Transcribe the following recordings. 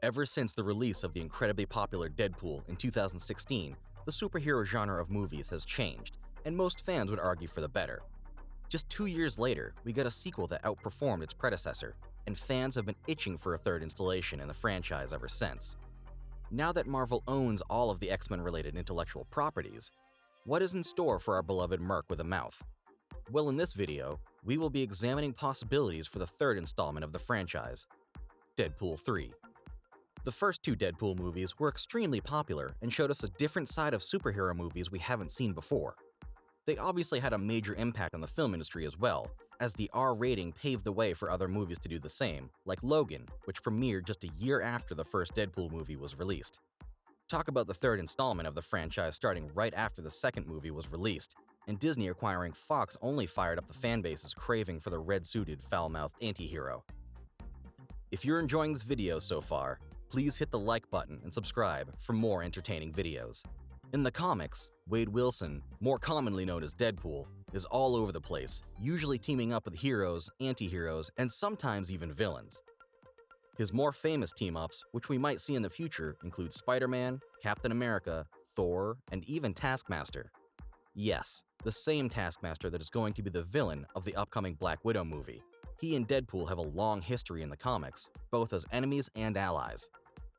Ever since the release of the incredibly popular Deadpool in 2016, the superhero genre of movies has changed, and most fans would argue for the better. Just 2 years later, we got a sequel that outperformed its predecessor, and fans have been itching for a third installation in the franchise ever since. Now that Marvel owns all of the X-Men related intellectual properties, what is in store for our beloved Merc with a mouth? Well, in this video, we will be examining possibilities for the third installment of the franchise, Deadpool 3. The first two Deadpool movies were extremely popular and showed us a different side of superhero movies we haven't seen before. They obviously had a major impact on the film industry as well, as the R rating paved the way for other movies to do the same, like Logan, which premiered just a year after the first Deadpool movie was released. Talk about the third installment of the franchise starting right after the second movie was released, and Disney acquiring Fox only fired up the fanbase's craving for the red-suited, foul-mouthed anti-hero. If you're enjoying this video so far, please hit the like button and subscribe for more entertaining videos. In the comics, Wade Wilson, more commonly known as Deadpool, is all over the place, usually teaming up with heroes, anti-heroes, and sometimes even villains. His more famous team-ups, which we might see in the future, include Spider-Man, Captain America, Thor, and even Taskmaster. Yes, the same Taskmaster that is going to be the villain of the upcoming Black Widow movie. He and Deadpool have a long history in the comics, both as enemies and allies.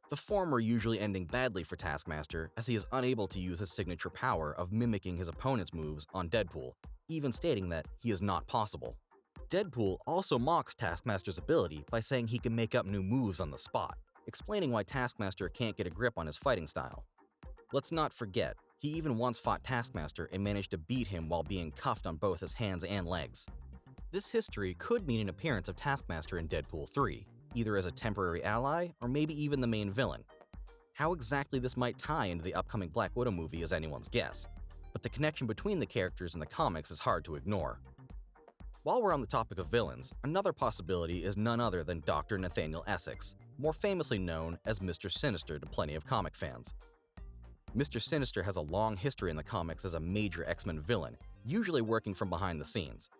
The former usually ending badly for Taskmaster, as he is unable to use his signature power of mimicking his opponent's moves on Deadpool, even stating that he is not possible. Deadpool also mocks Taskmaster's ability by saying he can make up new moves on the spot, explaining why Taskmaster can't get a grip on his fighting style. Let's not forget, he even once fought Taskmaster and managed to beat him while being cuffed on both his hands and legs. This history could mean an appearance of Taskmaster in Deadpool 3, either as a temporary ally or maybe even the main villain. How exactly this might tie into the upcoming Black Widow movie is anyone's guess, but the connection between the characters in the comics is hard to ignore. While we're on the topic of villains, another possibility is none other than Dr. Nathaniel Essex, more famously known as Mr. Sinister to plenty of comic fans. Mr. Sinister has a long history in the comics as a major X-Men villain, usually working from behind the scenes.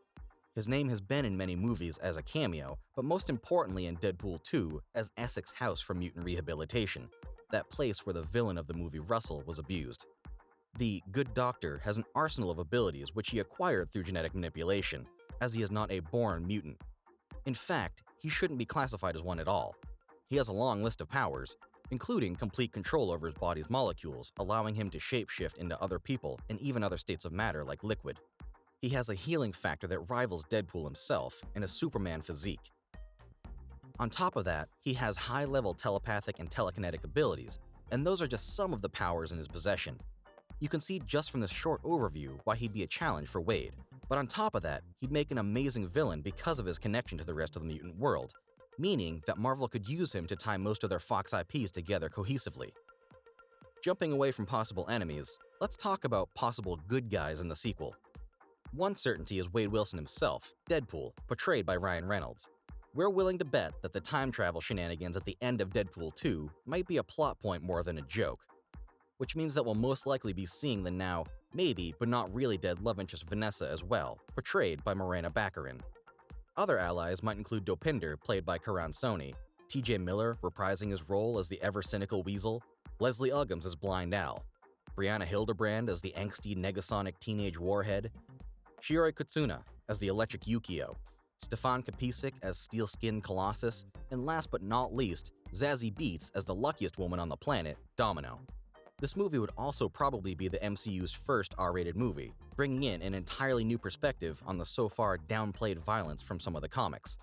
His name has been in many movies as a cameo, but most importantly in Deadpool 2 as Essex House from Mutant Rehabilitation, that place where the villain of the movie Russell was abused. The Good Doctor has an arsenal of abilities which he acquired through genetic manipulation, as he is not a born mutant. In fact, he shouldn't be classified as one at all. He has a long list of powers, including complete control over his body's molecules, allowing him to shapeshift into other people and even other states of matter like liquid. He has a healing factor that rivals Deadpool himself and a Superman physique. On top of that, he has high-level telepathic and telekinetic abilities, and those are just some of the powers in his possession. You can see just from this short overview why he'd be a challenge for Wade, but on top of that, he'd make an amazing villain because of his connection to the rest of the mutant world, meaning that Marvel could use him to tie most of their Fox IPs together cohesively. Jumping away from possible enemies, let's talk about possible good guys in the sequel. One certainty is Wade Wilson himself, Deadpool, portrayed by Ryan Reynolds. We're willing to bet that the time travel shenanigans at the end of Deadpool 2 might be a plot point more than a joke, which means that we'll most likely be seeing the now, maybe, but not really dead love interest Vanessa as well, portrayed by Morena Baccarin. Other allies might include Dopinder, played by Karan Soni, TJ Miller reprising his role as the ever-cynical Weasel, Leslie Uggams as Blind Al, Brianna Hildebrand as the angsty Negasonic teenage warhead, Shiori Kutsuna as the Electric Yukio, Stefan Kapicic as Steel-Skinned Colossus, and last but not least, Zazie Beetz as the luckiest woman on the planet, Domino. This movie would also probably be the MCU's first R-rated movie, bringing in an entirely new perspective on the so far downplayed violence from some of the comics.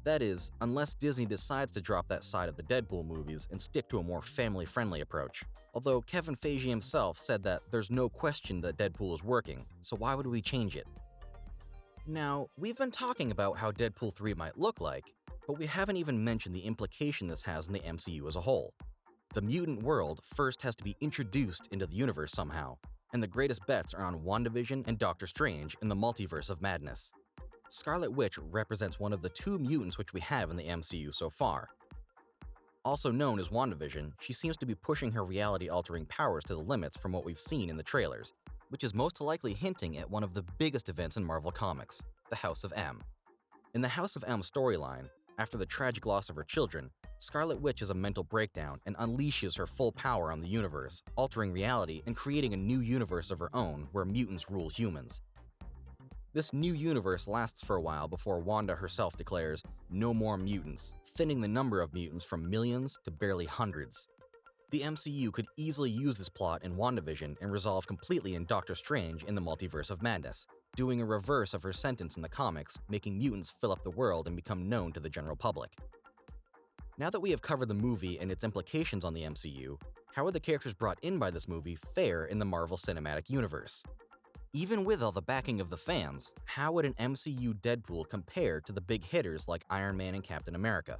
That is, unless Disney decides to drop that side of the Deadpool movies and stick to a more family-friendly approach. Although Kevin Feige himself said that there's no question that Deadpool is working, so why would we change it? Now, we've been talking about how Deadpool 3 might look like, but we haven't even mentioned the implication this has in the MCU as a whole. The mutant world first has to be introduced into the universe somehow, and the greatest bets are on WandaVision and Doctor Strange in the Multiverse of Madness. Scarlet Witch represents one of the two mutants which we have in the MCU so far. Also known as WandaVision, she seems to be pushing her reality-altering powers to the limits from what we've seen in the trailers, which is most likely hinting at one of the biggest events in Marvel Comics, the House of M. In the House of M storyline, After the tragic loss of her children, Scarlet Witch has a mental breakdown and unleashes her full power on the universe, altering reality and creating a new universe of her own where mutants rule humans. This new universe lasts for a while before Wanda herself declares, "No more mutants," thinning the number of mutants from millions to barely hundreds. The MCU could easily use this plot in WandaVision and resolve completely in Doctor Strange in the Multiverse of Madness, doing a reverse of her sentence in the comics, making mutants fill up the world and become known to the general public. Now that we have covered the movie and its implications on the MCU, how would the characters brought in by this movie fare in the Marvel Cinematic Universe? Even with all the backing of the fans, how would an MCU Deadpool compare to the big hitters like Iron Man and Captain America?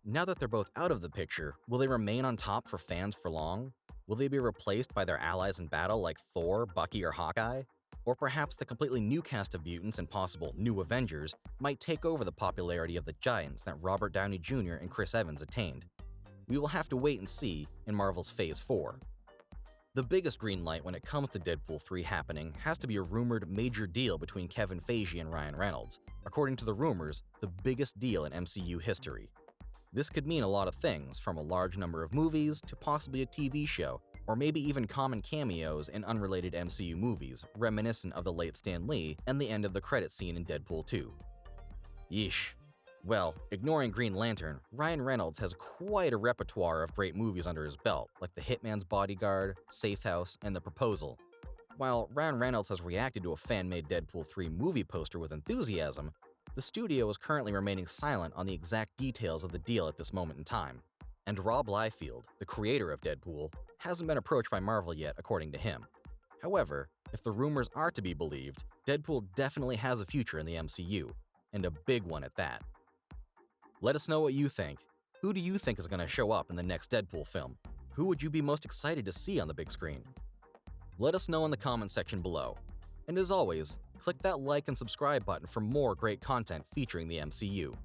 Now that they're both out of the picture, will they remain on top for fans for long? Will they be replaced by their allies in battle like Thor, Bucky, or Hawkeye? Or perhaps the completely new cast of mutants and possible new Avengers might take over the popularity of the giants that Robert Downey Jr. and Chris Evans attained. We will have to wait and see in Marvel's Phase 4. The biggest green light when it comes to Deadpool 3 happening has to be a rumored major deal between Kevin Feige and Ryan Reynolds, according to the rumors, the biggest deal in MCU history. This could mean a lot of things, from a large number of movies to possibly a TV show, or maybe even common cameos in unrelated MCU movies, reminiscent of the late Stan Lee and the end of the credits scene in Deadpool 2. Yeesh. Well, ignoring Green Lantern, Ryan Reynolds has quite a repertoire of great movies under his belt, like The Hitman's Bodyguard, Safe House, and The Proposal. While Ryan Reynolds has reacted to a fan-made Deadpool 3 movie poster with enthusiasm, the studio is currently remaining silent on the exact details of the deal at this moment in time. And Rob Liefeld, the creator of Deadpool, hasn't been approached by Marvel yet, according to him. However, if the rumors are to be believed, Deadpool definitely has a future in the MCU, and a big one at that. Let us know what you think. Who do you think is going to show up in the next Deadpool film? Who would you be most excited to see on the big screen? Let us know in the comment section below. And as always, click that like and subscribe button for more great content featuring the MCU.